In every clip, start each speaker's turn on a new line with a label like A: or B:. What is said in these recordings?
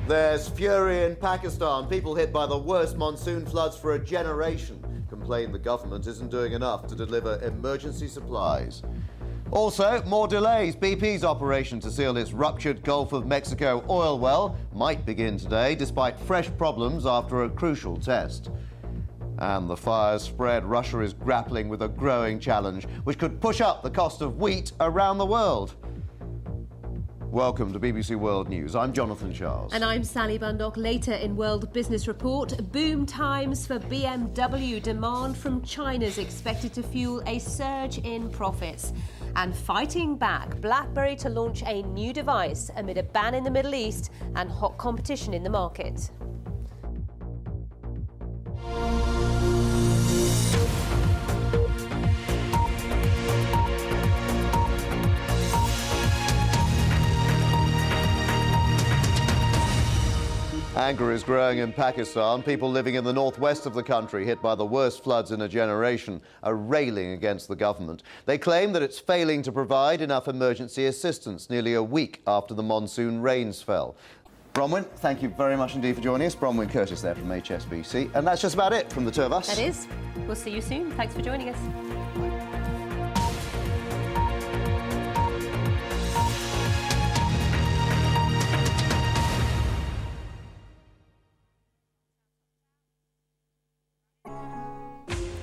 A: There's fury in Pakistan. People hit by the worst monsoon floods for a generation complain the government isn't doing enough to deliver emergency supplies. Also, more delays. BP's operation to seal its ruptured Gulf of Mexico oil well might begin today, despite fresh problems after a crucial test. And the fires spread. Russia is grappling with a growing challenge, which could push up the cost of wheat around the world. Welcome to BBC World News. I'm Jonathan Charles.
B: And I'm Sally Bundock. Later in World Business Report, boom times for BMW. Demand from China is expected to fuel a surge in profits. And fighting back, BlackBerry to launch a new device amid a ban in the Middle East and hot competition in the market.
A: Anger is growing in Pakistan. People living in the northwest of the country, hit by the worst floods in a generation, are railing against the government. They claim that it's failing to provide enough emergency assistance nearly a week after the monsoon rains fell. Bronwyn, thank you very much indeed for joining us. Bronwyn Curtis there from HSBC. And that's just about it from the two of us.
B: That is. We'll see you soon. Thanks for joining us.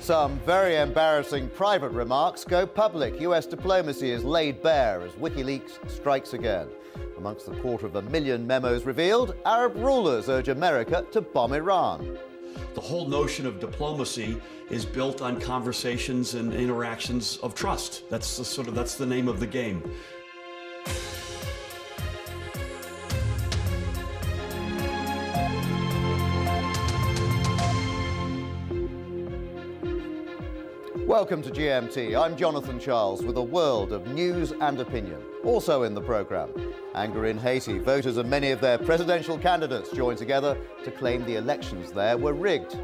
A: Some very embarrassing private remarks go public. US diplomacy is laid bare as WikiLeaks strikes again. Amongst the 250,000 memos revealed, Arab rulers urge America to bomb Iran.
C: The whole notion of diplomacy is built on conversations and interactions of trust. That's the name of the game.
A: Welcome to GMT. I'm Jonathan Charles with a world of news and opinion. Also in the programme, anger in Haiti. Voters and many of their presidential candidates joined together to claim the elections there were rigged.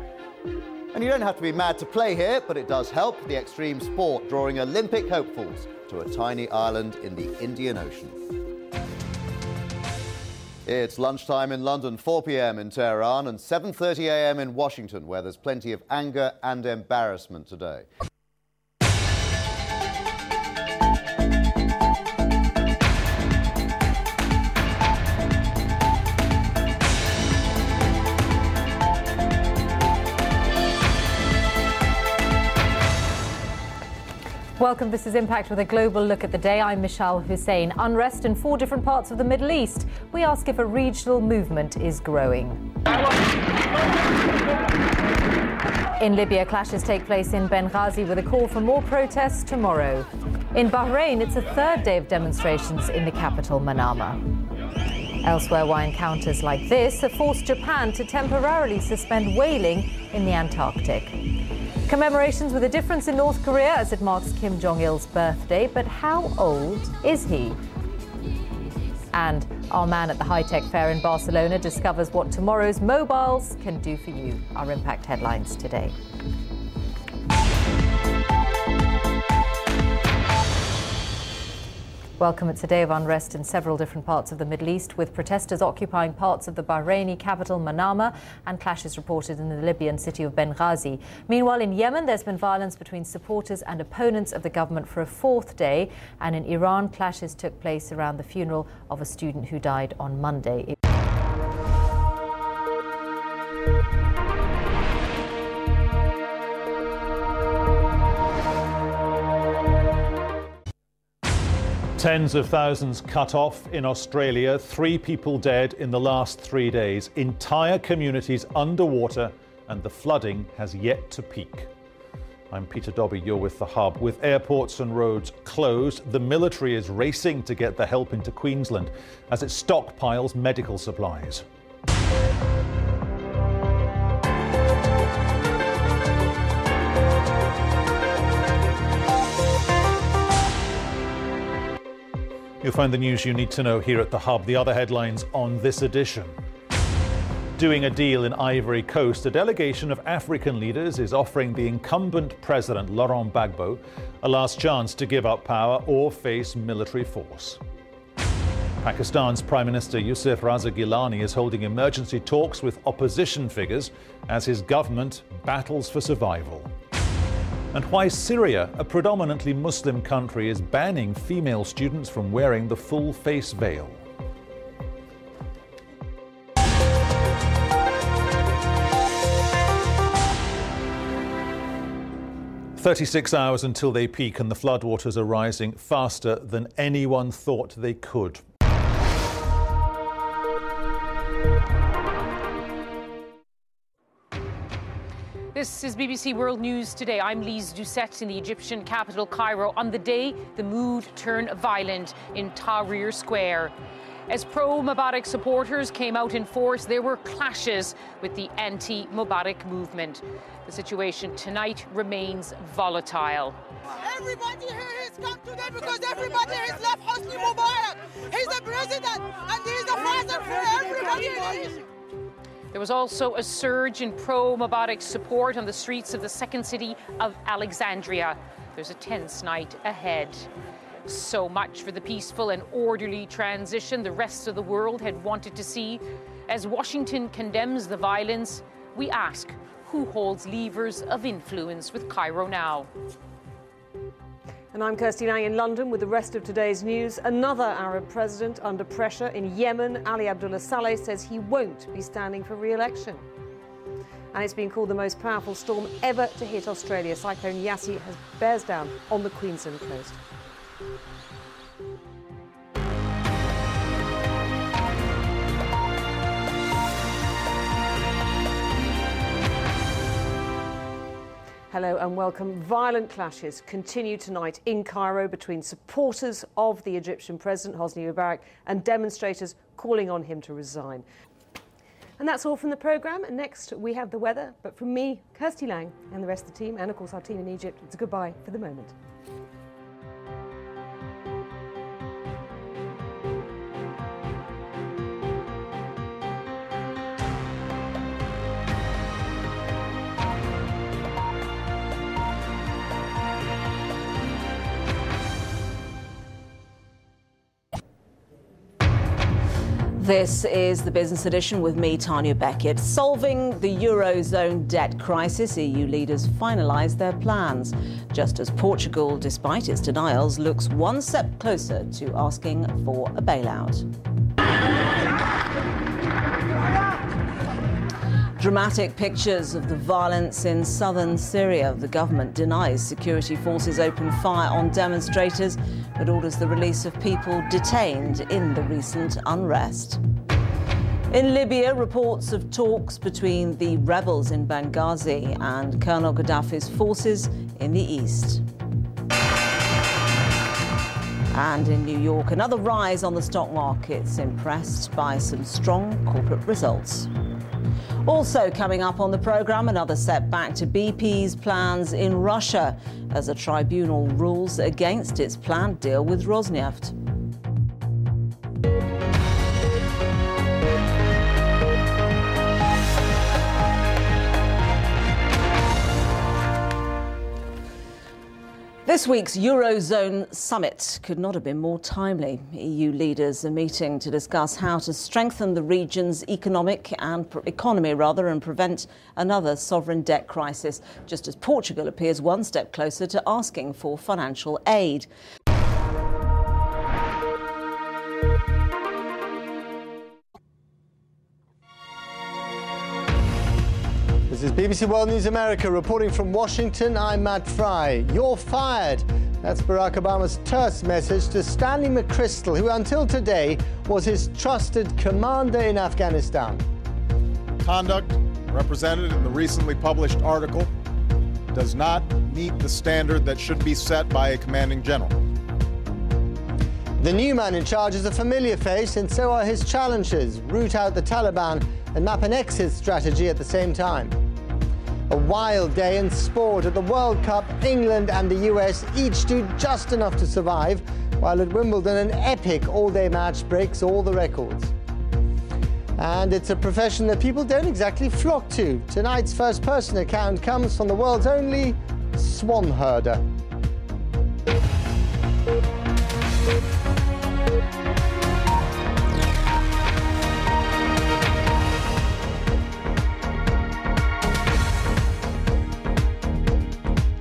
A: And you don't have to be mad to play here, but it does help. The extreme sport drawing Olympic hopefuls to a tiny island in the Indian Ocean. It's lunchtime in London, 4 p.m. in Tehran and 7:30 a.m. in Washington, where there's plenty of anger and embarrassment today.
D: Welcome, this is Impact with a global look at the day. I'm Mishal Husain. Unrest in 4 different parts of the Middle East. We ask if a regional movement is growing. In Libya, clashes take place in Benghazi with a call for more protests tomorrow. In Bahrain, it's a 3rd day of demonstrations in the capital, Manama. Elsewhere, why encounters like this have forced Japan to temporarily suspend whaling in the Antarctic. Commemorations with a difference in North Korea as it marks Kim Jong-il's birthday, but how old is he? And our man at the high-tech fair in Barcelona discovers what tomorrow's mobiles can do for you. Our Impact headlines today. Welcome. It's a day of unrest in several different parts of the Middle East, with protesters occupying parts of the Bahraini capital Manama and clashes reported in the Libyan city of Benghazi. Meanwhile, in Yemen, there's been violence between supporters and opponents of the government for a 4th day. And in Iran, clashes took place around the funeral of a student who died on Monday.
E: Tens of thousands cut off in Australia, 3 people dead in the last 3 days, entire communities underwater, and the flooding has yet to peak. I'm Peter Dobby, you're with The Hub. With airports and roads closed, the military is racing to get the help into Queensland as it stockpiles medical supplies. You'll find the news you need to know here at The Hub. The other headlines on this edition. Doing a deal in Ivory Coast, a delegation of African leaders is offering the incumbent president, Laurent Gbagbo, a last chance to give up power or face military force. Pakistan's Prime Minister Yusuf Raza Gilani is holding emergency talks with opposition figures as his government battles for survival. And why Syria, a predominantly Muslim country, is banning female students from wearing the full face veil. "36 hours until they peak, and the floodwaters are rising faster than anyone thought they could."
F: This is BBC World News Today. I'm Lise Doucette in the Egyptian capital, Cairo. On the day, the mood turned violent in Tahrir Square. As pro-Mubarak supporters came out in force, there were clashes with the anti-Mubarak movement. The situation tonight remains volatile.
G: Everybody here has come today because everybody has left Hosni Mubarak. He's the president and he's the father for everybody.
F: There was also a surge in pro-Mubarak support on the streets of the second city of Alexandria. There's a tense night ahead. So much for the peaceful and orderly transition the rest of the world had wanted to see. As Washington condemns the violence, we ask, who holds levers of influence with Cairo now?
H: And I'm Kirsty Lang in London with the rest of today's news. Another Arab president under pressure in Yemen, Ali Abdullah Saleh, says he won't be standing for re-election. And it's been called the most powerful storm ever to hit Australia. Cyclone Yasi bears down on the Queensland coast. Hello and welcome. Violent clashes continue tonight in Cairo between supporters of the Egyptian president, Hosni Mubarak, and demonstrators calling on him to resign. And that's all from the programme. Next, we have the weather. But from me, Kirsty Lang, and the rest of the team, and of course our team in Egypt, it's a goodbye for the moment. This is the Business Edition with me, Tanya Beckett. Solving the Eurozone debt crisis, EU leaders finalise their plans, just as Portugal, despite its denials, looks one step closer to asking for a bailout. Dramatic pictures of the violence in southern Syria. The government denies security forces opened fire on demonstrators, but orders the release of people detained in the recent unrest. In Libya, reports of talks between the rebels in Benghazi and Colonel Gaddafi's forces in the east. And in New York, another rise on the stock markets, impressed by some strong corporate results. Also coming up on the programme, another setback to BP's plans in Russia as a tribunal rules against its planned deal with Rosneft. This week's Eurozone summit could not have been more timely. EU leaders are meeting to discuss how to strengthen the region's economy and prevent another sovereign debt crisis, just as Portugal appears one step closer to asking for financial aid.
I: This is BBC World News America reporting from Washington. I'm Matt Fry. You're fired. That's Barack Obama's terse message to Stanley McChrystal, who until today was his trusted commander in Afghanistan.
J: Conduct represented in the recently published article does not meet the standard that should be set by a commanding general.
I: The new man in charge is a familiar face, and so are his challenges: root out the Taliban and map an exit strategy at the same time. A wild day in sport. At the World Cup, England and the US each do just enough to survive, while at Wimbledon an epic all-day match breaks all the records. And it's a profession that people don't exactly flock to. Tonight's first-person account comes from the world's only swan herder.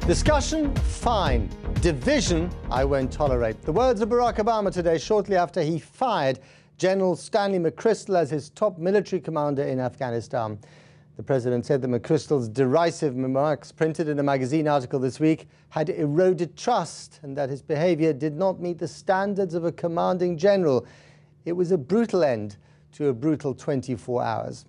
I: Discussion, fine. Division, I won't tolerate. The words of Barack Obama today, shortly after he fired General Stanley McChrystal as his top military commander in Afghanistan. The president said that McChrystal's derisive remarks, printed in a magazine article this week, had eroded trust and that his behavior did not meet the standards of a commanding general. It was a brutal end to a brutal 24 hours.